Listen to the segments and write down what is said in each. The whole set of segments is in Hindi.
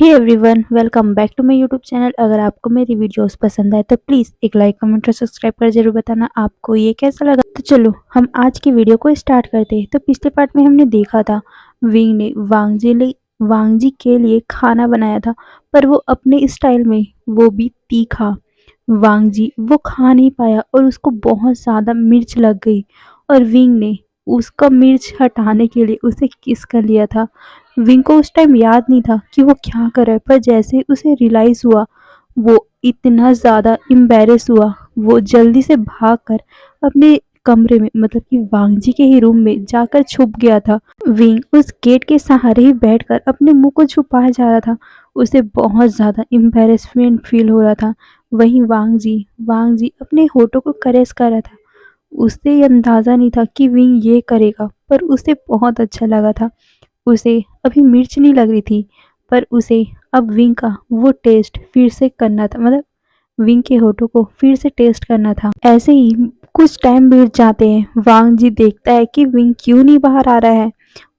Hey everyone, welcome back to my YouTube channel. अगर आपको मेरी वीडियोस पसंद आए तो प्लीज़ एक लाइक कमेंट और सब्सक्राइब कर जरूर बताना आपको ये कैसा लगा। तो चलो हम आज की वीडियो को स्टार्ट करते हैं। तो पिछले पार्ट में हमने देखा था विंग ने वांगजी के लिए खाना बनाया था, पर वो अपने स्टाइल में, वो भी तीखा। वांगजी वो खा नहीं पाया और उसको बहुत ज़्यादा मिर्च लग गई और विंग ने उसका मिर्च हटाने के लिए उसे किस कर लिया था। विंग को उस टाइम याद नहीं था कि वो क्या कर रहा है, पर जैसे उसे रियलाइज हुआ वो इतना ज़्यादा एम्बैरेस हुआ। वो जल्दी से भागकर अपने कमरे में, मतलब कि वांगजी के ही रूम में जाकर छुप गया था। विंग उस गेट के सहारे ही बैठकर अपने मुंह को छुपाया जा रहा था। उसे बहुत ज़्यादा एम्बैरेसमेंट फील हो रहा था। वहीं वांगजी अपने होठों को करेस कर रहा था। उसे ये अंदाज़ा नहीं था कि विंग ये करेगा, पर उसे बहुत अच्छा लगा था। उसे अभी मिर्च नहीं लग रही थी, पर उसे अब विंग का वो टेस्ट फिर से करना था, मतलब विंग के होठों को फिर से टेस्ट करना था। ऐसे ही कुछ टाइम बीत जाते हैं। वांग जी देखता है कि विंग क्यों नहीं बाहर आ रहा है।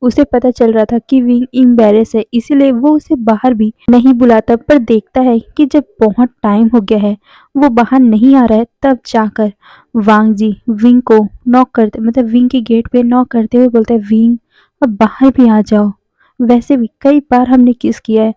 उसे पता चल रहा था कि विंग एम्बैरेस है, इसीलिए वो उसे बाहर भी नहीं बुलाता, पर देखता है कि जब बहुत टाइम हो गया है वो बाहर नहीं आ रहा है, तब जाकर वांग जी विंग को नॉक करते, मतलब विंग के गेट पे नॉक करते हुए बोलते हैं, विंग अब बाहर भी आ जाओ। वैसे भी कई बार हमने किस किया है,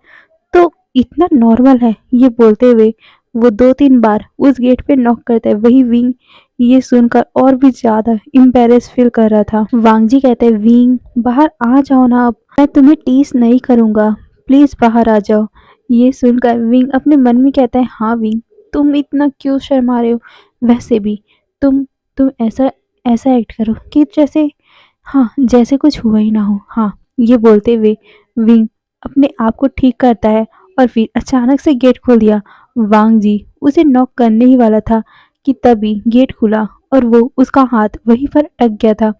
तो इतना नॉर्मल है। ये बोलते हुए वो 2-3 बार उस गेट पे नॉक करता है। वही विंग ये सुनकर और भी ज्यादा एम्बैरेस फील कर रहा था। वांगजी कहते हैं, विंग बाहर आ जाओ ना, अब मैं तुम्हें टीस नहीं करूंगा, प्लीज बाहर आ जाओ। ये सुनकर विंग अपने मन में कहता है, हाँ विंग, तुम इतना क्यों शर्मा रहे हो। वैसे भी तुम तुम ऐसा ऐसा एक्ट करो कि जैसे, हाँ, जैसे कुछ हुआ ही ना हो। हाँ, ये बोलते हुए विंग अपने आप को ठीक करता है और फिर अचानक से गेट खोल दिया। वांग जी उसे नॉक करने ही वाला था कि तभी गेट खुला और वो उसका हाथ वहीं पर अटक गया था।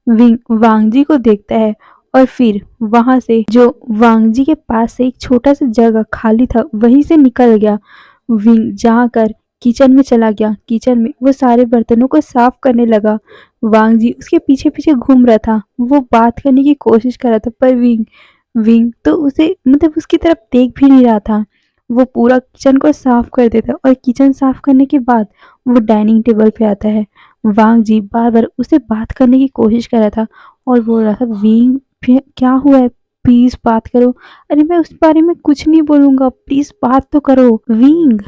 विंग वांग जी को देखता है और फिर वहां से, जो वांग जी के पास से एक छोटा सा जगह खाली था, वहीं से निकल गया। विंग जाकर किचन में चला गया। किचन में वो सारे बर्तनों को साफ करने लगा। वांग जी उसके पीछे पीछे घूम रहा था। वो बात करने की कोशिश कर रहा था, पर विंग विंग तो उसे, मतलब उसकी तरफ देख भी नहीं रहा था। वो पूरा किचन को साफ कर देता है और किचन साफ करने के बाद वो डाइनिंग टेबल पे आता है। वांग जी बार बार उसे बात करने की कोशिश कर रहा था और बोल रहा था, विंग फिर क्या हुआ है, प्लीज बात करो। अरे मैं उस बारे में कुछ नहीं बोलूंगा, प्लीज बात तो करो। विंग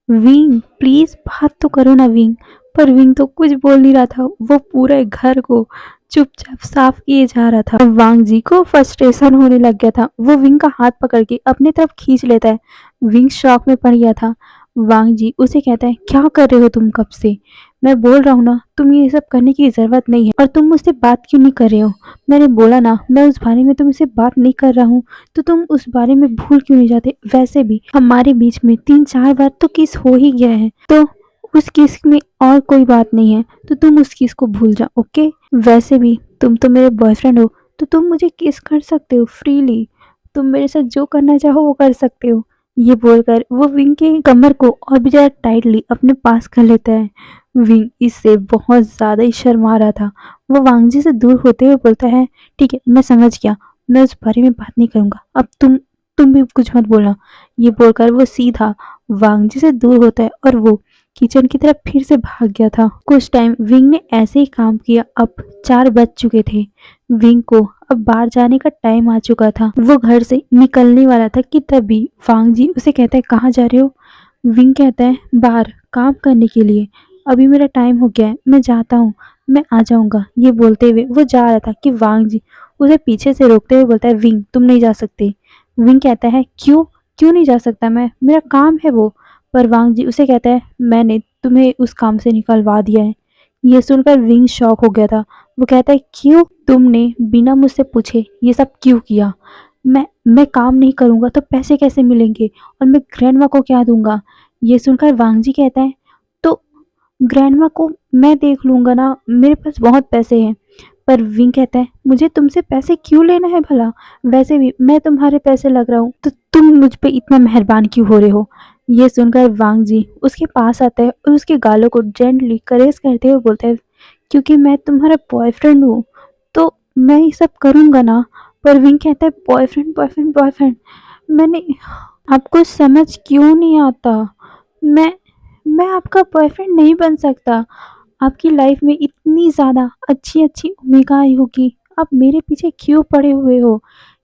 विंग प्लीज बात तो करो ना विंग। पर विंग तो कुछ बोल नहीं रहा था। वो पूरे घर को चुपचाप साफ किए जा रहा था। वांग जी को फ्रस्ट्रेशन होने लग गया था। वो विंग का हाथ पकड़ के अपनी तरफ खींच लेता है। विंग शॉक में पड़ गया था। वांग जी उसे कहता है, क्या कर रहे हो तुम कब से, मैं बोल रहा हूँ ना तुम ये सब करने की जरूरत नहीं है, और तुम मुझसे बात क्यों नहीं कर रहे हो। मैंने बोला ना मैं उस बारे में तुमसे बात नहीं कर रहा हूँ, तो तुम उस बारे में भूल क्यों नहीं जाते। वैसे भी हमारे बीच में 3-4 बार तो किस हो ही गया है, तो उस किस में और कोई बात नहीं है, तो तुम उस किस को भूल जाओ, ओके। वैसे भी तुम तो मेरे बॉयफ्रेंड हो, तो तुम मुझे किस कर सकते हो फ्रीली। तुम मेरे साथ जो करना चाहो वो कर सकते हो। ये बोलकर वो विंग के कमर को और भी ज़्यादा टाइटली अपने पास कर लेता है। विंग इससे बहुत ज़्यादा ही शर्मा रहा था। वो वांगजी से दूर होते हुए बोलता है, ठीक है मैं समझ गया, मैं उस बारे में बात नहीं करूँगा, अब तुम भी कुछ मत बोलना। ये बोलकर वो सीधा वांगजी से दूर होता है और वो किचन की तरफ फिर से भाग गया था। कुछ टाइम विंग ने ऐसे ही काम किया। अब 4 बज चुके थे। विंग को अब बाहर जाने का टाइम आ चुका था। वो घर से निकलने वाला था कि तभी वांग जी उसे कहता है, कहाँ जा रहे हो। विंग कहता है, बाहर काम करने के लिए, अभी मेरा टाइम हो गया है, मैं जाता हूँ, मैं आ जाऊंगा। ये बोलते हुए वो जा रहा था कि वांग जी उसे पीछे से रोकते हुए बोलता है, विंग तुम नहीं जा सकते। विंग कहता है, क्यों क्यों नहीं जा सकता मैं, मेरा काम है वो। पर वांग जी उसे कहता है, मैंने तुम्हें उस काम से निकलवा दिया है। ये सुनकर विंग शॉक हो गया था। वो कहता है, क्यों, तुमने बिना मुझसे पूछे ये सब क्यों किया। मैं काम नहीं करूंगा तो पैसे कैसे मिलेंगे, और मैं ग्रैंडमा को क्या दूंगा। ये सुनकर वांग जी कहता है, तो ग्रैंडमा को मैं देख लूंगा ना, मेरे पास बहुत पैसे हैं। पर विंग कहता है, मुझे तुमसे पैसे क्यों लेना है भला, वैसे भी मैं तुम्हारे पैसे लग रहा हूँ, तो तुम मुझ पे इतना मेहरबान क्यों हो रहे हो। ये सुनकर वांग जी उसके पास आता है और उसके गालों को जेंटली करेस करते हुए बोलता है, क्योंकि मैं तुम्हारा बॉयफ्रेंड हूँ तो मैं ये सब करूँगा ना। पर विंग कहता है, बॉयफ्रेंड बॉयफ्रेंड बॉयफ्रेंड, मैंने आपको समझ क्यों नहीं आता? मैं मैं आपका बॉयफ्रेंड नहीं बन सकता। आपकी लाइफ में इतनी ज़्यादा अच्छी-अच्छी भूमिकाएँ होगी, आप मेरे पीछे क्यों पड़े हुए हो?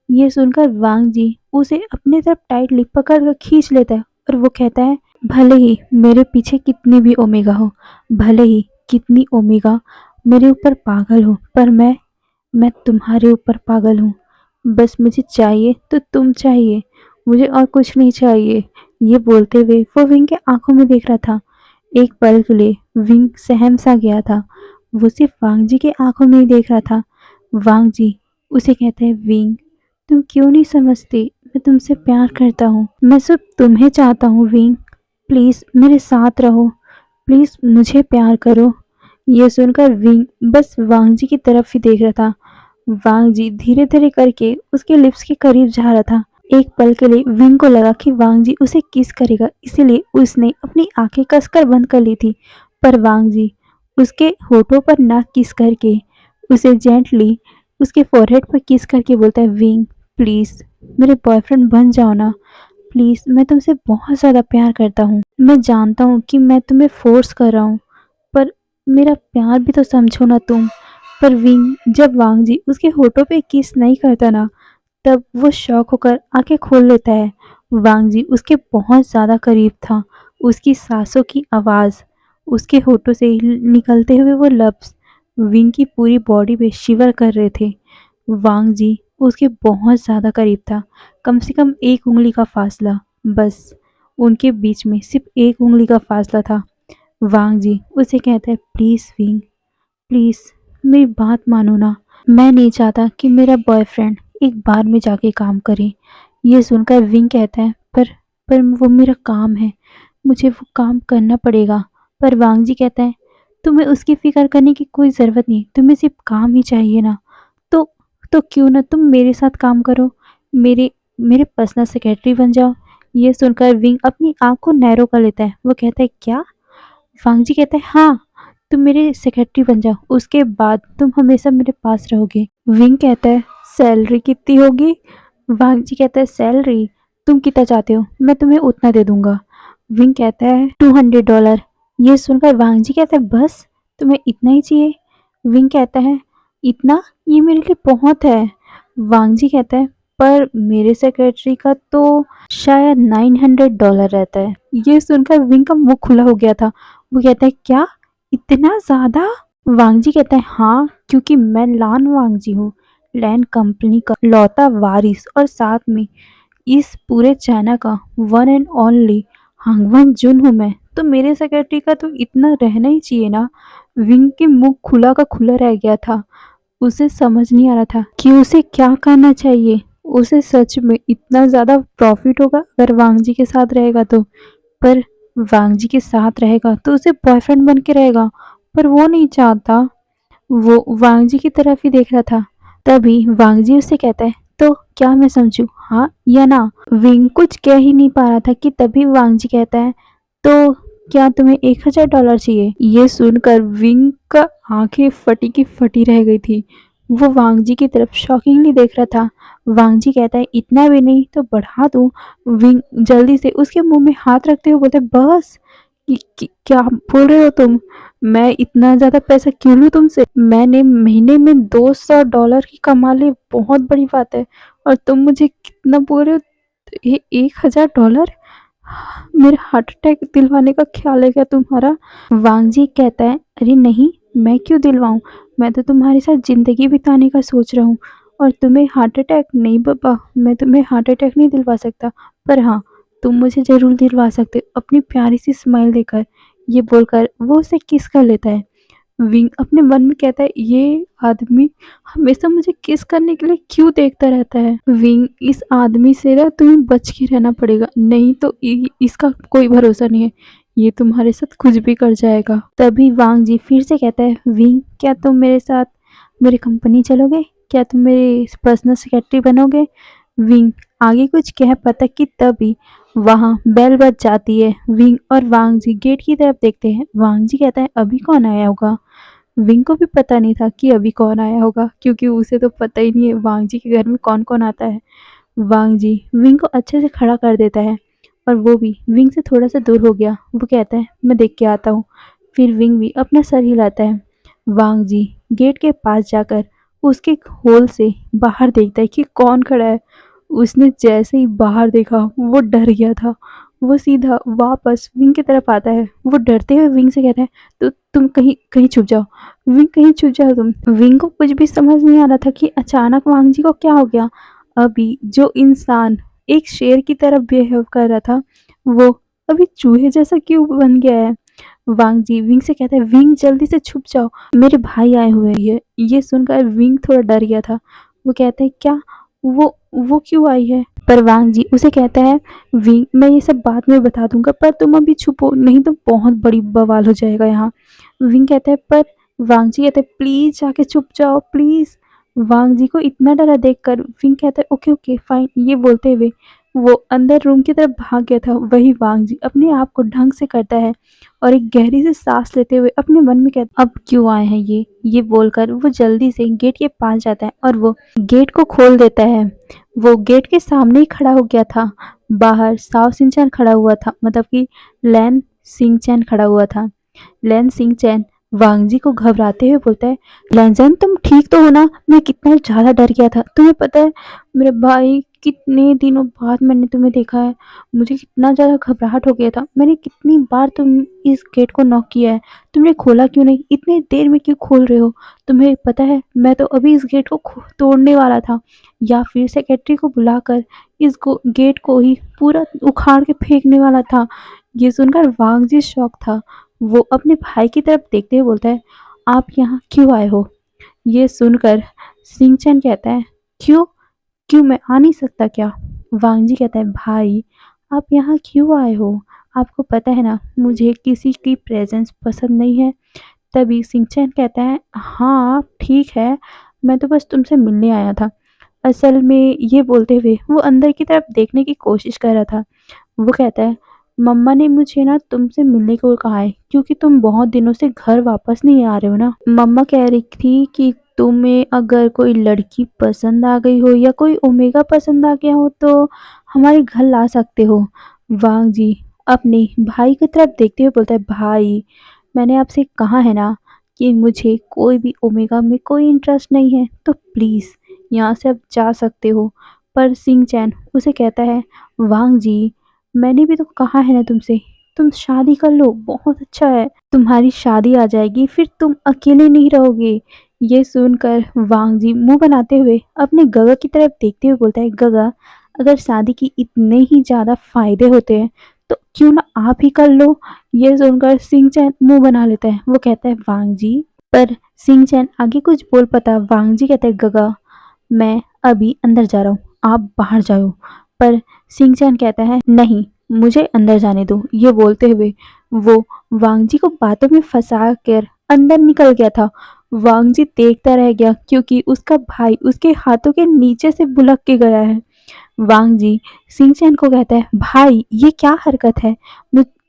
ये सुनकर वांग जी उसे अपनी तरफ टाइटली पकड़ कर खींच लेता है और वो कहता है, भले ही मेरे पीछे कितनी भी ओमेगा हो, भले ही कितनी ओमेगा मेरे ऊपर पागल हो, पर मैं तुम्हारे ऊपर पागल हूँ। बस मुझे चाहिए तो तुम चाहिए, मुझे और कुछ नहीं चाहिए। ये बोलते हुए वो विंग के आंखों में देख रहा था। एक पल के लिए विंग सहम सा गया था। वो सिर्फ वांग जी के आंखों में ही देख रहा था। वांग जी उसे कहते हैं, विंग तुम क्यों नहीं समझती? मैं तुमसे प्यार करता हूँ। मैं सिर्फ तुम्हें चाहता हूँ विंग। प्लीज़ मेरे साथ रहो। प्लीज़ मुझे प्यार करो। ये सुनकर विंग बस वांग जी की तरफ ही देख रहा था। वांग जी धीरे धीरे करके उसके लिप्स के करीब जा रहा था। एक पल के लिए विंग को लगा कि वांग जी उसे किस करेगा, इसीलिए उसने अपनी आंखें कसकर बंद कर ली थी। पर वांग जी उसके होठों पर नाक किस करके उसे जेंटली उसके फोरहेड पर किस करके बोलता है, विंग प्लीज़ मेरे बॉयफ्रेंड बन जाओ ना। प्लीज़ मैं तुमसे बहुत ज़्यादा प्यार करता हूँ। मैं जानता हूँ कि मैं तुम्हें फोर्स कर रहा हूँ, पर मेरा प्यार भी तो समझो ना तुम। पर विंग जब वांग जी उसके होठों पे किस नहीं करता ना, तब वो शॉक होकर आंखें खोल लेता है। वांग जी उसके बहुत ज़्यादा करीब था। उसकी सांसों की आवाज़, उसके होठों से निकलते हुए वो लफ्ज़ विंग की पूरी बॉडी पे शिवर कर रहे थे। वांग जी उसके बहुत ज़्यादा करीब था। कम से कम एक उंगली का फासला, बस उनके बीच में सिर्फ एक उंगली का फासला था। वांग जी उसे कहता है, प्लीज़ विंग प्लीज़ मेरी बात मानो ना। मैं नहीं चाहता कि मेरा बॉयफ्रेंड एक बार में जाके काम करे। ये सुनकर विंग कहता है, पर वो मेरा काम है, मुझे वो काम करना पड़ेगा। पर वांग जी कहता है, तुम्हें उसकी फ़िक्र करने की कोई ज़रूरत नहीं, तुम्हें सिर्फ काम ही चाहिए ना। तो तो क्यों ना तुम मेरे साथ काम करो, मेरे मेरे पर्सनल सेक्रेटरी बन जाओ। ये सुनकर विंग अपनी आँख को नैरो कर लेता है। वो कहता है, क्या? वांग जी कहता है, हाँ, तुम मेरे सेक्रेटरी बन जाओ, उसके बाद तुम हमेशा मेरे पास रहोगे। विंग कहता है, सैलरी कितनी होगी? वांग जी कहता है, सैलरी तुम कितना चाहते हो, मैं तुम्हें उतना दे दूंगा। विंग कहता है, $200। ये सुनकर वांग जी कहता है, बस तुम्हें इतना ही चाहिए? विंग कहता है, इतना, ये मेरे लिए बहुत है। वांग जी कहता है, पर मेरे सेक्रेटरी का तो शायद $900 रहता है। ये सुनकर विंग का मुंह खुला हो गया था। वो कहता है, क्या इतना ज़्यादा? वांग जी कहता है, हाँ, क्योंकि मैं लान वांग जी हूँ, लैंड कंपनी का लौता वारिस, और साथ में इस पूरे चाइना का वन एंड ओनली हांगवन जुन हूँ मैं, तो मेरे सेक्रेटरी का तो इतना रहना ही चाहिए ना। विंग के मुंह खुला का खुला रह गया था। उसे समझ नहीं आ रहा था कि उसे क्या करना चाहिए। उसे सच में इतना ज़्यादा प्रॉफिट होगा अगर वांग जी के साथ रहेगा तो। पर वांग जी के साथ रहेगा तो उसे बॉयफ्रेंड बन के रहेगा, पर वो नहीं चाहता। वो वांग जी की तरफ ही देख रहा था। तभी वांग जी उससे कहता है, तो क्या मैं समझूं, हाँ या ना? विंग कुछ कह ही नहीं पा रहा था कि तभी वांग जी कहता है, तो क्या तुम्हें $1000 चाहिए? ये सुनकर विंग का आंखें फटी की फटी रह गई थी। वो वांग जी की तरफ शॉकिंगली देख रहा था। वांग जी कहता है, इतना भी नहीं तो बढ़ा दूं? विंग जल्दी से उसके मुंह में हाथ रखते हुए बोलते, बस क्या बोल रहे हो तुम? मैं इतना ज़्यादा पैसा क्यों लूँ तुमसे? मैंने महीने में $200 की कमा ली, बहुत बड़ी बात है, और तुम मुझे कितना बोल रहे हो? ये $1000? मेरा हार्ट अटैक दिलवाने का ख्याल है क्या तुम्हारा? वांग जी कहता है, अरे नहीं, मैं क्यों दिलवाऊं? मैं तो तुम्हारे साथ ज़िंदगी बिताने का सोच रहा हूँ, और तुम्हें हार्ट अटैक नहीं बाबा, मैं तुम्हें हार्ट अटैक नहीं दिलवा सकता। पर हाँ, तुम मुझे ज़रूर दिलवा सकते हो अपनी प्यारी सी स्माइल देकर। ये बोलकर वो उसे किस कर लेता है। विंग अपने मन में कहता है, ये आदमी हमेशा मुझे किस करने के लिए क्यों देखता रहता है? विंग, इस आदमी से ना तुम्हें बच के रहना पड़ेगा, नहीं तो इसका कोई भरोसा नहीं है, ये तुम्हारे साथ कुछ भी कर जाएगा। तभी वांग जी फिर से कहता है, विंग क्या तुम मेरे साथ मेरी कंपनी चलोगे? क्या तुम मेरे पर्सनल सेक्रेटरी बनोगे? विंग आगे कुछ कह पाता कि तभी वहाँ बेल बज जाती है। विंग और वांग जी गेट की तरफ देखते हैं। वांग जी कहता है, अभी कौन आया होगा? विंग को भी पता नहीं था कि अभी कौन आया होगा, क्योंकि उसे तो पता ही नहीं है वांग जी के घर में कौन कौन आता है। वांग जी विंग को अच्छे से खड़ा कर देता है और वो भी विंग से थोड़ा सा दूर हो गया। वो कहता है मैं देख के आता हूँ। फिर विंग भी अपना सर हिलाता है। वांग जी गेट के पास जाकर उसके होल से बाहर देखता है कि कौन खड़ा है। उसने जैसे ही बाहर देखा वो डर गया था। वो सीधा वापस विंग की तरफ आता है। वो डरते हुए विंग से कहता है तो तुम कहीं कहीं छुप जाओ। विंग कहीं छुप जाओ तुम। विंग को कुछ भी समझ नहीं आ रहा था कि अचानक वांग जी को क्या हो गया। अभी जो इंसान एक शेर की तरह बिहेव कर रहा था वो अभी चूहे जैसा क्यों बन गया है। वांग जी विंग से कहता है विंग जल्दी से छुप जाओ, मेरे भाई आए हुए हैं। ये सुनकर विंग थोड़ा डर गया था। वो कहता है क्या, वो क्यों आई है। पर वांग जी उसे कहता है विंग मैं ये सब बाद में बता दूंगा पर तुम अभी छुपो नहीं तो बहुत बड़ी बवाल हो जाएगा यहाँ। विंग कहता है पर वांग जी कहते हैं प्लीज जाके छुप जाओ प्लीज। वांग जी को इतना डरा देखकर विंग कहता है ओके ओके फाइन। ये बोलते हुए वो अंदर रूम की तरफ भाग गया था। वही वांग जी अपने आप को ढंग से करता है और एक गहरी सी सांस लेते हुए अपने मन में कहता अब क्यों आए हैं ये बोलकर वो जल्दी से गेट के पास जाता है और वो गेट को खोल देता है। वो गेट के सामने ही खड़ा हो गया था। बाहर साव सिंचन खड़ा हुआ था, मतलब कि लैन सिंचन खड़ा हुआ था। लैन सिंचन वांगजी को घबराते हुए बोलता है लैंजन तुम ठीक तो हो ना, मैं कितना ज्यादा डर गया था तुम्हें पता है मेरे भाई कितने दिनों बाद मैंने तुम्हें देखा है। मुझे कितना ज्यादा घबराहट हो गया था। मैंने कितनी बार तुम इस गेट को नॉक किया है, तुमने खोला क्यों नहीं, इतने देर में क्यों खोल रहे हो। तुम्हें पता है मैं तो अभी इस गेट को तोड़ने वाला था या फिर सेक्रेटरी को बुलाकर गेट को ही पूरा उखाड़ के फेंकने वाला था। ये सुनकर वांगजी शौक था। वो अपने भाई की तरफ देखते हुए बोलता है आप यहाँ क्यों आए हो। ये सुनकर सिंचन कहता है क्यों, क्यों मैं आ नहीं सकता क्या। वांगजी कहता है भाई आप यहाँ क्यों आए हो, आपको पता है ना मुझे किसी की प्रेजेंस पसंद नहीं है। तभी सिंचन कहता है हाँ ठीक है, मैं तो बस तुमसे मिलने आया था। असल में ये बोलते हुए वो अंदर की तरफ देखने की कोशिश कर रहा था। वो कहता है मम्मा ने मुझे ना तुमसे मिलने को कहा है क्योंकि तुम बहुत दिनों से घर वापस नहीं आ रहे हो ना। मम्मा कह रही थी कि तुम्हें अगर कोई लड़की पसंद आ गई हो या कोई ओमेगा पसंद आ गया हो तो हमारे घर ला सकते हो। वांग जी अपने भाई की तरफ देखते हुए बोलता है भाई मैंने आपसे कहा है ना कि मुझे कोई भी ओमेगा में कोई इंटरेस्ट नहीं है, तो प्लीज़ यहाँ से आप जा सकते हो। पर सिंह चैन उसे कहता है वांग जी मैंने भी तो कहा है ना तुमसे, तुम शादी कर लो बहुत अच्छा है, तुम्हारी शादी आ जाएगी फिर तुम अकेले नहीं रहोगे। ये सुनकर वांग जी मुंह बनाते हुए अपने गगा की तरफ देखते हुए बोलता है गगा अगर शादी की इतने ही ज़्यादा फायदे होते हैं तो क्यों ना आप ही कर लो। ये सुनकर सिंह चैन मुंह बना लेता है। वो कहता है वांग जी, पर सिंह चैन आगे कुछ बोल पाता। वांग जी कहता है गगा मैं अभी अंदर जा रहा हूँ, आप बाहर जाओ। पर सिंह चैन कहता है नहीं मुझे अंदर जाने दो। ये बोलते हुए वो वांग जी को बातों में फंसा कर अंदर निकल गया था। वांग जी देखता रह गया क्योंकि उसका भाई उसके हाथों के नीचे से बुलक के गया है। वांग जी सिंचन को कहता है भाई ये क्या हरकत है,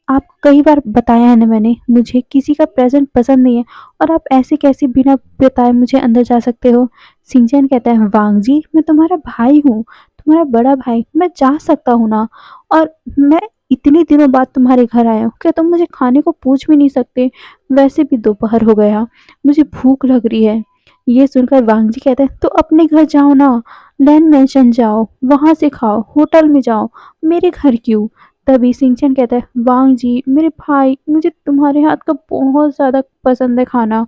आपको कई बार बताया है ना मैंने मुझे किसी का प्रेजेंट पसंद नहीं है और आप ऐसे कैसे बिना बताए मुझे अंदर जा सकते हो। सिंचन कहता है वांग जी मैं तुम्हारा भाई हूँ, तुम्हारा बड़ा भाई, मैं जा सकता हूँ ना। और मैं इतने दिनों बाद तुम्हारे घर आया हूँ, क्या तुम मुझे खाने को पूछ भी नहीं सकते। वैसे भी दोपहर हो गया, मुझे भूख लग रही है। ये सुनकर वांग जी कहते हैं तो अपने घर जाओ ना, लैंड मेंशन जाओ वहां से खाओ, होटल में जाओ, मेरे घर क्यों। तभी सिंचन कहता है वांग जी मेरे भाई मुझे तुम्हारे हाथ का बहुत ज़्यादा पसंद है खाना,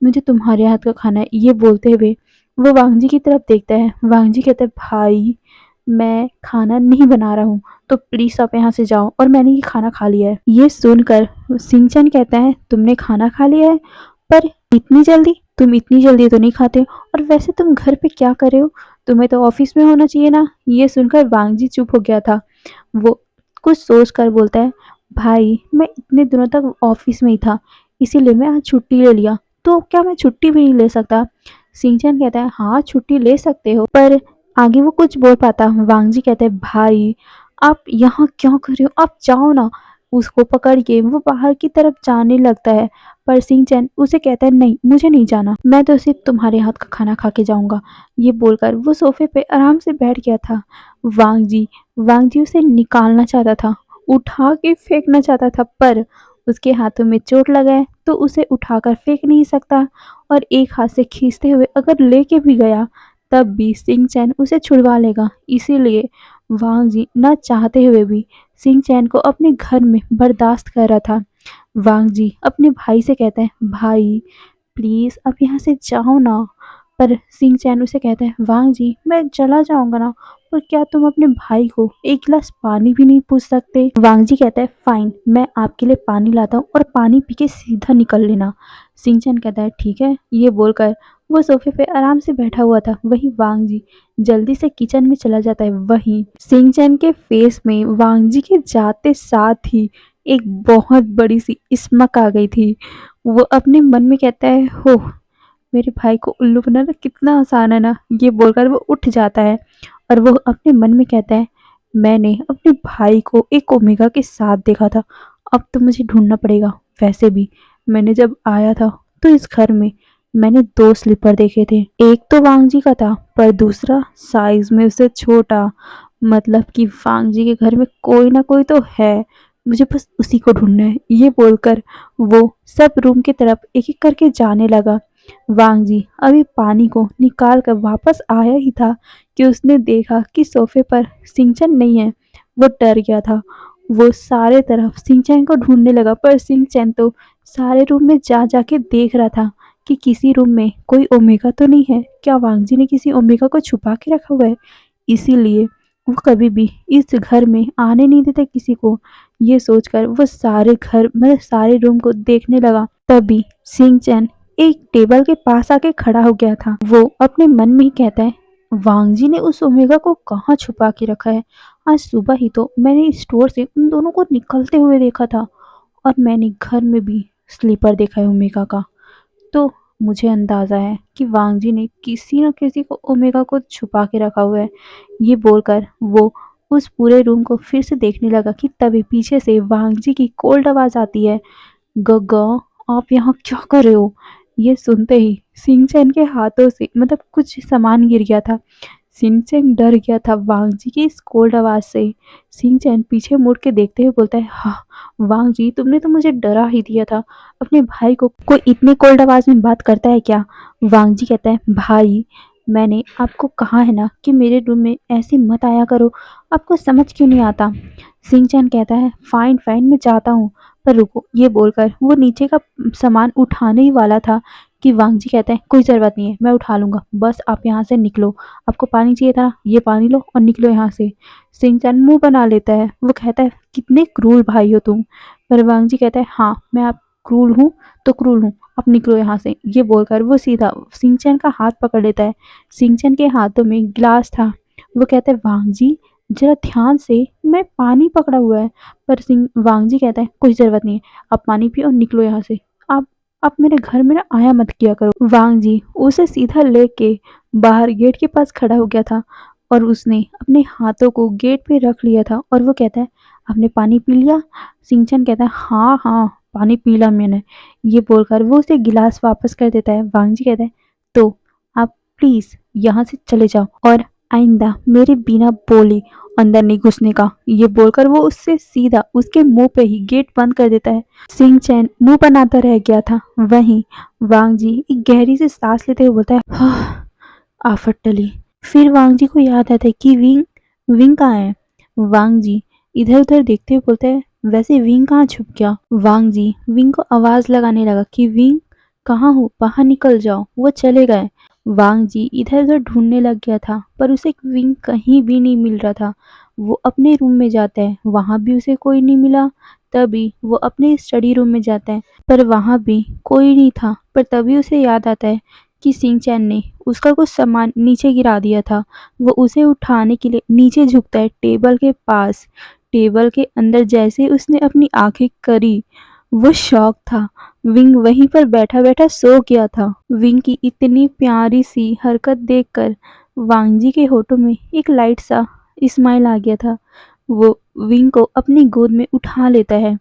मुझे तुम्हारे हाथ का खाना है। ये बोलते हुए वो वांग जी की तरफ देखता है। वांग जी कहता है भाई मैं खाना नहीं बना रहा हूँ तो प्लीज़ आप यहाँ से जाओ और मैंने ये खाना खा लिया है। ये सुनकर सिंचन कहता है तुमने खाना खा लिया है, पर इतनी जल्दी, तुम इतनी जल्दी तो नहीं खाते और वैसे तुम घर पे क्या कर रहे हो, तुम्हें तो ऑफिस में होना चाहिए ना। ये सुनकर वांग जी चुप हो गया था। वो कुछ सोच कर बोलता है भाई मैं इतने दिनों तक ऑफिस में ही था इसीलिए मैं आज छुट्टी ले लिया, तो क्या मैं छुट्टी भी नहीं ले सकता। सिंचन कहता है हाँ छुट्टी ले सकते हो, पर आगे वो कुछ बोल पाता। वांग जी कहते हैं भाई आप यहाँ क्या कर रहे हो, आप जाओ ना, उसको पकड़ के वो बाहर की तरफ जाने लगता है, पर सिंचन उसे कहता है नहीं, मुझे नहीं जाना, मैं तो सिर्फ तुम्हारे हाथ का खाना खा के जाऊंगा। ये बोलकर वो सोफे पे आराम से बैठ गया था। वांग जी उसे निकालना चाहता था, उठा के फेंकना चाहता था, पर उसके हाथों में चोट लगा है तो उसे उठाकर फेंक नहीं सकता, और एक हाथ से खींचते हुए अगर लेके भी गया तब भी सिंह चैन उसे छुड़वा लेगा। इसीलिए वांग जी न चाहते हुए भी सिंह चैन को अपने घर में बर्दाश्त कर रहा था। वांग जी अपने भाई से कहते हैं, भाई प्लीज अब यहाँ से जाओ ना। पर सिंह चैन उसे कहते हैं, वांग जी मैं चला जाऊंगा ना, और क्या तुम अपने भाई को एक गिलास पानी भी नहीं पूछ सकते? वांग जी कहता है, फाइन, मैं आपके लिए पानी लाता हूँ और पानी पी के सीधा निकल लेना। सिंह चैन कहता है, ठीक है। ये बोलकर वो सोफे पे आराम से बैठा हुआ था। वहीं वांग जी जल्दी से किचन में चला जाता है। वहीं सिंह चैन के फेस में वांग जी के जाते साथ ही एक बहुत बड़ी सी स्मक आ गई थी। वो अपने मन में कहता है, हो मेरे भाई को उल्लू बनाना कितना आसान है ना। ये बोलकर वो उठ जाता है और वो अपने मन में कहता है, मैंने अपने भाई को एक ओमेगा के साथ देखा था, अब तो मुझे ढूंढना पड़ेगा। वैसे भी मैंने जब आया था तो इस घर में मैंने दो स्लीपर देखे थे, एक तो वांग जी का था पर दूसरा साइज में उससे छोटा। मतलब कि वांग जी के घर में कोई ना कोई तो है, मुझे बस उसी को ढूंढना है। ये बोलकर वो सब रूम की तरफ एक एक करके जाने लगा। वांग जी अभी पानी को निकाल कर वापस आया ही था कि उसने देखा कि सोफे पर सिंचन नहीं है। वो डर गया था। वो सारे तरफ सिंचन को ढूंढने लगा, पर सिंचन तो सारे रूम में जा जाके देख रहा था कि किसी रूम में कोई ओमेगा तो नहीं है। क्या वांग जी ने किसी ओमेगा को छुपा के रखा हुआ है? इसीलिए वो कभी भी इस घर में आने नहीं देते किसी को। ये सोचकर वो सारे घर मतलब सारे रूम को देखने लगा। तभी सिंचन एक टेबल के पास आके खड़ा हो गया था। वो अपने मन में ही कहता है, वांग जी ने उस ओमेगा को कहाँ छुपा के रखा है? आज सुबह ही तो मैंने स्टोर से उन दोनों को निकलते हुए देखा था, और मैंने घर में भी स्लीपर देखा है ओमेगा का। तो मुझे अंदाजा है कि वांग जी ने किसी न किसी को ओमेगा को छुपा के रखा हुआ है। ये बोलकर वो उस पूरे रूम को फिर से देखने लगा कि तभी पीछे से वांग जी की कोल्ड आवाज आती है, गग्गा आप यहाँ क्या कर रहे हो? ये सुनते ही सिंचन के हाथों से मतलब कुछ सामान गिर गया था। सिंचन डर गया था वांग जी की इस कोल्ड आवाज से। सिंचन पीछे मुड़ के देखते हुए बोलता है, हाँ वांग जी तुमने तो मुझे डरा ही दिया था। अपने भाई को कोई इतनी कोल्ड आवाज में बात करता है क्या? वांग जी कहता है, भाई मैंने आपको कहा है ना कि मेरे रूम में ऐसे मत आया करो, आपको समझ क्यों नहीं आता? सिंचन कहता है, फाइन फाइन मैं जाता हूँ, पर रुको। ये बोलकर वो नीचे का सामान उठाने ही वाला था कि वांग जी कहते हैं, कोई ज़रूरत नहीं है, मैं उठा लूँगा, बस आप यहाँ से निकलो। आपको पानी चाहिए था, ये पानी लो और निकलो यहाँ से। सिंचन मुंह बना लेता है। वो कहता है, कितने क्रूर भाई हो तुम। पर वांग जी कहता है, हाँ मैं आप क्रूर हूँ तो क्रूर हूँ, अब निकलो यहाँ से। ये बोलकर वो सीधा सिंचन का हाथ पकड़ लेता है। सिंचन के हाथों में गिलास था। वो कहता है, वांग जी जरा ध्यान से, मैं पानी पकड़ा हुआ है। पर सिंह वांग जी कहता है, कोई ज़रूरत नहीं है, आप पानी पियो और निकलो यहाँ से। आप मेरे घर में ना आया मत किया करो। वांग जी उसे सीधा लेके बाहर गेट के पास खड़ा हो गया था, और उसने अपने हाथों को गेट पे रख लिया था, और वो कहता है, आपने पानी पी लिया? सिंचन कहता है, हाँ हाँ पानी पी लिया मैंने। ये बोलकर वो उसे गिलास वापस कर देता है। वांग जी कहता है, तो आप प्लीज़ यहाँ से चले जाओ, और आइंदा मेरे बिना बोले अंदर नहीं घुसने का। ये बोलकर वो उससे सीधा उसके मुंह पे ही गेट बंद कर देता है। सिंह चैन मुंह बनाता रह गया था। वहीं वांग जी एक गहरी से सांस लेते हुए बोलता है, हाँ आफत टली। फिर वांग जी को याद आता है कि विंग विंग कहाँ है। वांग जी इधर उधर देखते हुए बोलते हैं, वैसे विंग कहाँ छुप गया? वांग जी विंग को आवाज लगाने लगा कि विंग कहाँ हो, बाहर निकल जाओ। वो चले गए। वांग जी इधर उधर ढूंढने लग गया था, पर उसे विंग कहीं भी नहीं मिल रहा था। वो अपने रूम में जाता है, वहां भी उसे कोई नहीं मिला। तभी वो अपने स्टडी रूम में जाता है, पर वहां भी कोई नहीं था। पर तभी उसे याद आता है कि सिंह चैन ने उसका कुछ सामान नीचे गिरा दिया था। वो उसे उठाने के लिए नीचे झुकता है टेबल के पास। टेबल के अंदर जैसे उसने अपनी आंखें करी, वो शौक था। विंग वहीं पर बैठा बैठा सो गया था। विंग की इतनी प्यारी सी हरकत देखकर वांग जी के होठों में एक लाइट सा स्माइल आ गया था। वो विंग को अपनी गोद में उठा लेता है।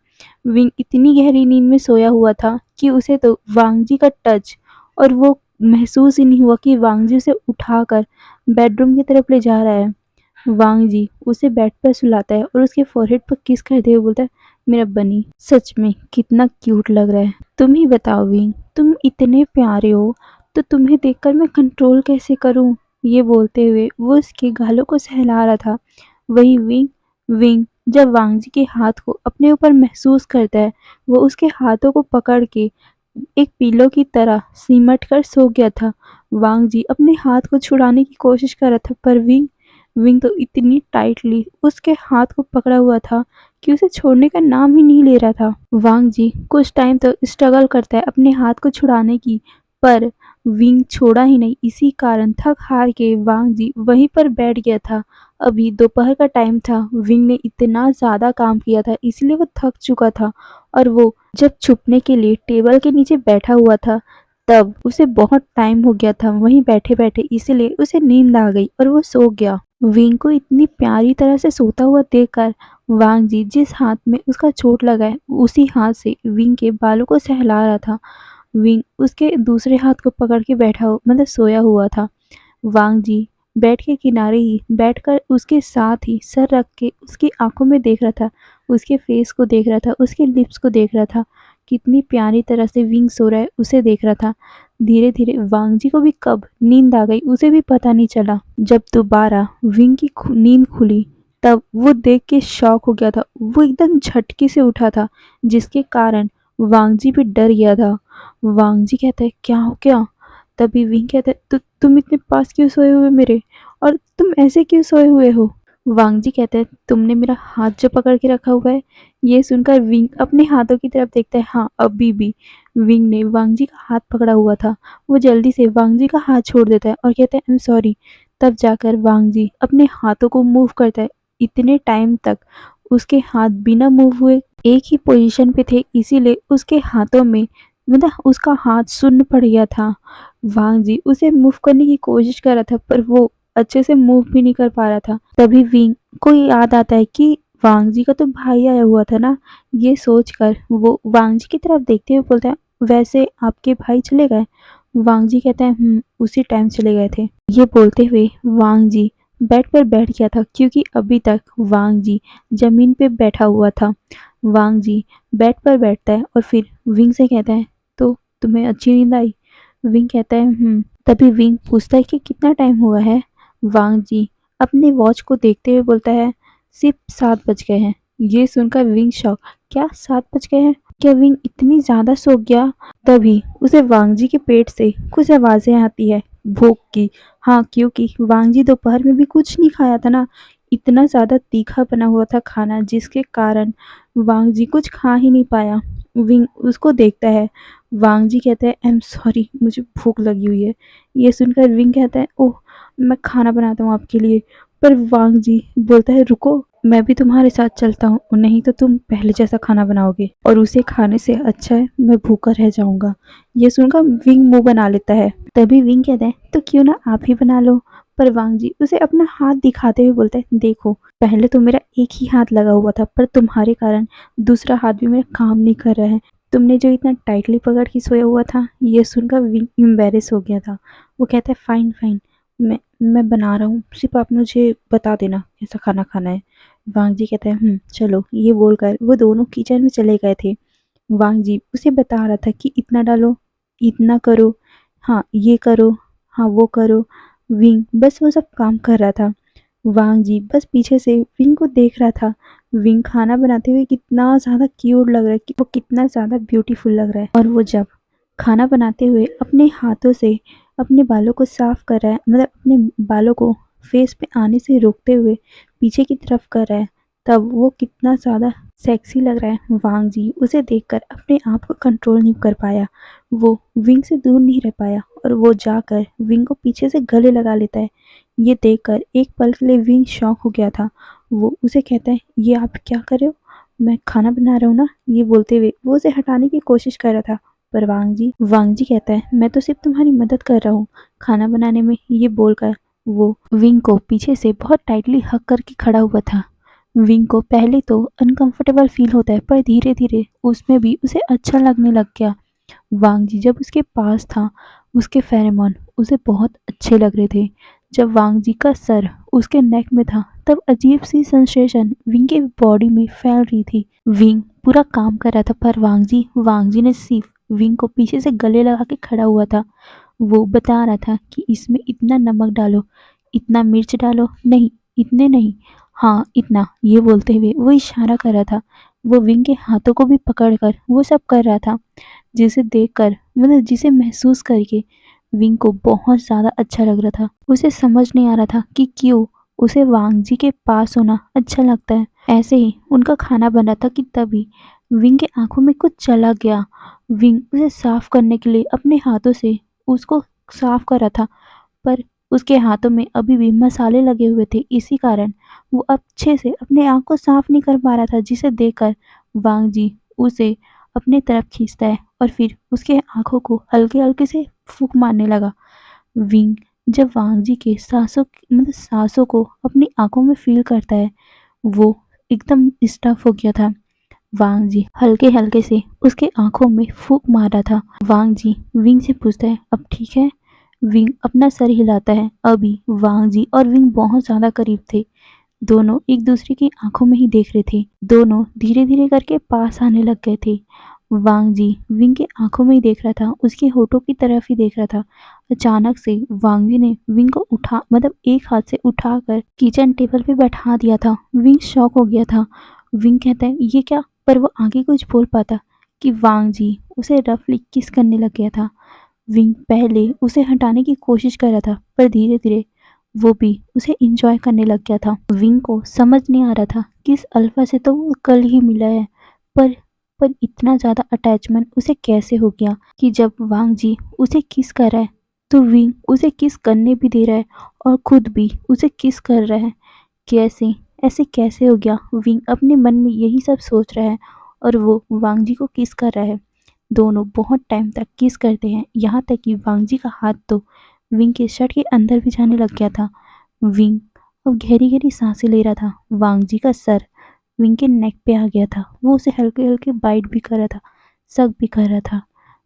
विंग इतनी गहरी नींद में सोया हुआ था कि उसे तो वांगजी का टच और वो महसूस ही नहीं हुआ कि वांगजी उसे उठाकर बेडरूम की तरफ ले जा रहा है। वांगजी उसे बेड पर सुलाता है और उसके फोरहेड पर किस करते हुए बोलता है, मेरा बनी सच में कितना क्यूट लग रहा है। तुम ही बताओ विंग, तुम इतने प्यारे हो तो तुम्हें देखकर मैं कंट्रोल कैसे करूं। ये बोलते हुए वो उसके गालों को सहला रहा था। वही विंग विंग जब वांगजी के हाथ को अपने ऊपर महसूस करता है, वो उसके हाथों को पकड़ के एक पिलो की तरह सिमट कर सो गया था। वांगजी अपने हाथ को छुड़ाने की कोशिश कर रहा था, पर विंग विंग तो इतनी टाइटली उसके हाथ को पकड़ा हुआ था कि उसे छोड़ने का नाम ही नहीं ले रहा था। वांग जी कुछ टाइम तक स्ट्रगल करता है अपने हाथ को छुड़ाने की, पर विंग छोड़ा ही नहीं। इसी कारण थक हार के वांग जी वहीं पर बैठ गया था। अभी दोपहर का टाइम था। विंग ने इतना ज़्यादा काम किया था इसलिए वो थक चुका था, और वो जब छुपने के लिए टेबल के नीचे बैठा हुआ था तब उसे बहुत टाइम हो गया था वहीं बैठे बैठे, इसलिए उसे नींद आ गई और वो सो गया। विंग को इतनी प्यारी तरह से सोता हुआ देखकर वांग जी जिस हाथ में उसका चोट लगा है उसी हाथ से विंग के बालों को सहला रहा था। विंग उसके दूसरे हाथ को पकड़ के बैठा हो मतलब सोया हुआ था। वांग जी बेड के किनारे ही बैठकर उसके साथ ही सर रख के उसकी आंखों में देख रहा था, उसके फेस को देख रहा था, उसके लिप्स को देख रहा था। कितनी प्यारी तरह से विंग सो रहा है उसे देख रहा था। धीरे धीरे वांग जी को भी कब नींद आ गई उसे भी पता नहीं चला। जब दोबारा विंग की नींद खुली तब वो देख के शॉक हो गया था। वो एकदम झटके से उठा था जिसके कारण वांग जी भी डर गया था। वांग जी कहता है, क्या हो क्या? तभी विंग कहता है, तुम इतने पास क्यों सोए हुए मेरे, और तुम ऐसे क्यों सोए हुए हो? वांग जी कहता है, तुमने मेरा हाथ जो पकड़ के रखा हुआ है। ये सुनकर विंग अपने हाथों की तरफ देखता है। हाँ, अभी भी विंग ने वांग जी का हाथ पकड़ा हुआ था। वो जल्दी से वांग जी का हाथ छोड़ देता है और कहता है, आई एम सॉरी। तब जाकर वांग जी अपने हाथों को मूव करता है। इतने टाइम तक उसके हाथ बिना मूव हुए एक ही पोजीशन पे थे, इसीलिए उसके हाथों में मतलब उसका हाथ सुन्न पड़ गया था। वांग जी उसे मूव करने की कोशिश कर रहा था पर वो अच्छे से मूव भी नहीं कर पा रहा था। तभी विंग को याद आता है कि वांग जी का तो भाई आया हुआ था ना। ये सोचकर वो वांग जी की तरफ देखते हुए बोलता है, वैसे आपके भाई चले गए? वांग जी कहते हैं, उसी टाइम चले गए थे। ये बोलते हुए वांग जी बेड पर बैठ गया था क्योंकि अभी तक वांग जी जमीन पे बैठा हुआ था। वांग जी बेड पर बैठता है और फिर विंग से कहता है, तो तुम्हें अच्छी नींद आई? विंग कहता है, तभी विंग पूछता है कि कितना टाइम हुआ है? वांग जी अपने वॉच को देखते हुए बोलता है, सिर्फ 7 बज गए हैं। ये सुनकर विंग शॉक, क्या 7 बज गए हैं? क्या विंग इतनी ज्यादा सो गया? तभी उसे वांग जी के पेट से कुछ आवाजें आती है, भूख की। हाँ, क्योंकि वांग जी दोपहर में भी कुछ नहीं खाया था ना। इतना ज्यादा तीखा बना हुआ था खाना जिसके कारण वांग जी कुछ खा ही नहीं पाया। विंग उसको देखता है। वांग जी कहते हैं, आई एम सॉरी, मुझे भूख लगी हुई है। ये सुनकर विंग कहता है, ओह, मैं खाना बनाता हूँ आपके लिए। पर वांग जी बोलता है, रुको, मैं भी तुम्हारे साथ चलता हूँ, नहीं तो तुम पहले जैसा खाना बनाओगे और उसे खाने से अच्छा है मैं भूखा रह जाऊंगा। ये सुनकर विंग मुंह बना लेता है। तभी विंग कहता है, तो क्यों ना आप ही बना लो। पर वांग जी उसे अपना हाथ दिखाते हुए बोलता है, देखो, पहले तो मेरा एक ही हाथ लगा हुआ था पर तुम्हारे कारण दूसरा हाथ भी मेरा काम नहीं कर रहा है। तुमने जो इतना टाइटली पकड़ के सोया हुआ था। ये सुनकर विंग एम्बेरस हो गया था। वो कहता है, फाइन फाइन, मैं बना रहा हूँ, सिर्फ आप मुझे बता देना कैसा खाना खाना है। वांग जी कहता है, चलो। ये बोलकर वो दोनों किचन में चले गए थे। वांग जी उसे बता रहा था कि इतना डालो, इतना करो, हाँ ये करो, हाँ वो करो। विंग बस वो सब काम कर रहा था। वांग जी बस पीछे से विंग को देख रहा था। विंग खाना बनाते हुए कितना ज़्यादा क्यूट लग रहा है, कि वो कितना ज़्यादा ब्यूटीफुल लग रहा है। और वो जब खाना बनाते हुए अपने हाथों से अपने बालों को साफ कर रहा है, मतलब अपने बालों को फेस पे आने से रोकते हुए पीछे की तरफ कर रहा है, तब वो कितना ज़्यादा सेक्सी लग रहा है। वांग जी उसे देखकर अपने आप को कंट्रोल नहीं कर पाया। वो विंग से दूर नहीं रह पाया और वो जाकर विंग को पीछे से गले लगा लेता है। ये देखकर एक पल के लिए विंग शॉक हो गया था। वो उसे कहता है, ये आप क्या कर रहे हो? मैं खाना बना रहा हूँ ना। ये बोलते हुए वो उसे हटाने की कोशिश कर रहा था, पर वांग जी कहता है, मैं तो सिर्फ तुम्हारी मदद कर रहा हूँ खाना बनाने में। ये बोलकर वो विंग को पीछे से बहुत टाइटली हक करके खड़ा हुआ था। विंग को पहले तो अनकंफर्टेबल फील होता है, पर धीरे धीरे उसमें भी उसे अच्छा लगने लग गया। वांग जी जब उसके पास था, उसके फेरोमोन उसे बहुत अच्छे लग रहे थे। जब वांग जी का सर उसके नेक में था, तब अजीब सी सेंसेशन विंग के बॉडी में फैल रही थी। विंग पूरा काम कर रहा था, पर वांग जी ने सिर्फ विंग को पीछे से गले लगा के खड़ा हुआ था। वो बता रहा था कि इसमें इतना नमक डालो, इतना मिर्च डालो, नहीं इतने नहीं, हाँ इतना, ये बोलते हुए वो इशारा कर रहा था। वो विंग के हाथों को भी पकड़कर वो सब कर रहा था, जिसे देखकर मतलब जिसे महसूस करके विंग को बहुत ज़्यादा अच्छा लग रहा था। उसे समझ नहीं आ रहा था कि क्यों उसे वांग जी के पास होना अच्छा लगता है। ऐसे ही उनका खाना बन रहा था कि तभी विंग के आंखों में कुछ चला गया। विंग उसे साफ करने के लिए अपने हाथों से उसको साफ कर रहा था, पर उसके हाथों में अभी भी मसाले लगे हुए थे। इसी कारण वो अच्छे से अपने आँख को साफ नहीं कर पा रहा था, जिसे देखकर वांग जी उसे अपनी तरफ खींचता है और फिर उसके आँखों को हल्के-हल्के से फूँक मारने लगा। विंग जब वांग जी के साँसों को अपनी आँखों में फ़ील करता है, वो एकदम स्टफ़ हो गया था। वांग जी हल्के-हल्के से उसके आँखों में फूँक मार रहा था। वांग जी विंग से पूछता है, अब ठीक है? विंग अपना सर हिलाता है। अभी वांग जी और विंग बहुत ज़्यादा करीब थे। दोनों एक दूसरे की आंखों में ही देख रहे थे। दोनों धीरे-धीरे करके पास आने लग गए थे। वांग जी विंग के आंखों में ही देख रहा था, उसके होठों की तरफ ही देख रहा था। अचानक से वांग जी ने विंग को एक हाथ से उठाकर किचन टेबल पे बैठा दिया था। विंग शॉक हो गया था। विंग कहता है, ये क्या? पर वो आगे कुछ बोल पाता कि वांग जी उसे रफली किस करने लग गया था। विंग पहले उसे हटाने की कोशिश कर रहा था, पर धीरे-धीरे वो भी उसे एंजॉय करने लग गया था। विंग को समझ नहीं आ रहा था कि इस अल्फा से तो वो कल ही मिला है, पर पर इतना ज़्यादा अटैचमेंट उसे कैसे हो गया कि जब वांग जी उसे किस कर रहा है, तो विंग उसे किस करने भी दे रहा है और खुद भी उसे किस कर रहा है। कैसे ऐसे कैसे हो गया? विंग अपने मन में यही सब सोच रहा है और वो वांग जी को किस कर रहा है। दोनों बहुत टाइम तक किस करते हैं, यहाँ तक कि वांग जी का हाथ तो विंग के शर्ट के अंदर भी जाने लग गया था। विंग अब गहरी-गहरी सांसें ले रहा था। वांग जी का सर विंग के नेक पे आ गया था। वो उसे हल्के-हल्के बाइट भी कर रहा था, सक भी कर रहा था।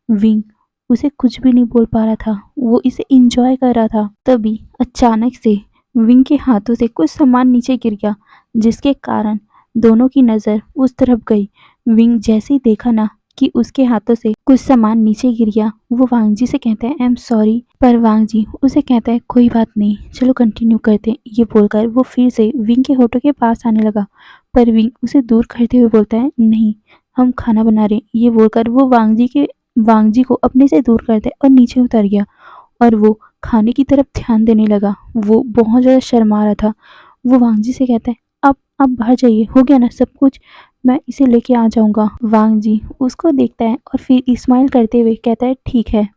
विंग उसे कुछ भी नहीं बोल पा रहा था, वो इसे एंजॉय कर रहा था। तभी अचानक से विंग के हाथों से कुछ सामान नीचे गिर गया, जिसके कारण दोनों की नज़र उस तरफ गई। विंग जैसे ही देखा ना कि उसके हाथों से कुछ सामान नीचे गिर गया, वो वांग जी से कहता है, आई एम सॉरी। पर वांग जी उसे कहता है, कोई बात नहीं, चलो कंटिन्यू करते हैं। ये बोलकर वो फिर से विंग के होठों के पास आने लगा, पर विंग उसे दूर करते हुए बोलता है, नहीं, हम खाना बना रहे हैं। ये बोलकर वो वांग जी को अपने से दूर करता है और नीचे उतर गया और वो खाने की तरफ ध्यान देने लगा। वो बहुत ज़्यादा शर्मा रहा था। वो वांग जी से कहता है, अब आप बाहर जाइए, हो गया ना सब कुछ, मैं इसे लेके आ जाऊँगा। वांग जी उसको देखता है और फिर स्माइल करते हुए कहता है, ठीक है।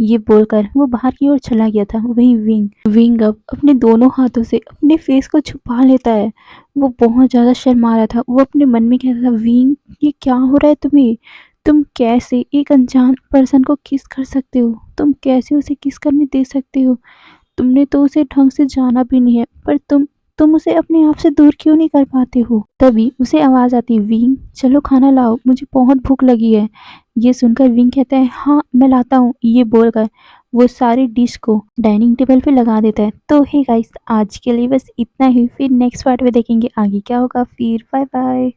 ये बोलकर वो बाहर की ओर चला गया था। वहीं विंग अब अपने दोनों हाथों से अपने फेस को छुपा लेता है। वो बहुत ज़्यादा शर्मा रहा था। वो अपने मन में कहता था, विंग ये क्या हो रहा है तुम्हें? तुम कैसे एक अनजान पर्सन को किस कर सकते हो? तुम कैसे उसे किस करने दे सकते हो? तुमने तो उसे ढंग से जाना भी नहीं है, पर तुम उसे अपने आप से दूर क्यों नहीं कर पाते हो? तभी उसे आवाज़ आती है, विंग चलो खाना लाओ, मुझे बहुत भूख लगी है। ये सुनकर विंग कहता है, हाँ मैं लाता हूँ। ये बोलकर वो सारी डिश को डाइनिंग टेबल पे लगा देता है। तो हे गाइस, आज के लिए बस इतना ही। फिर नेक्स्ट पार्ट में देखेंगे आगे क्या होगा। फिर बाय बाय।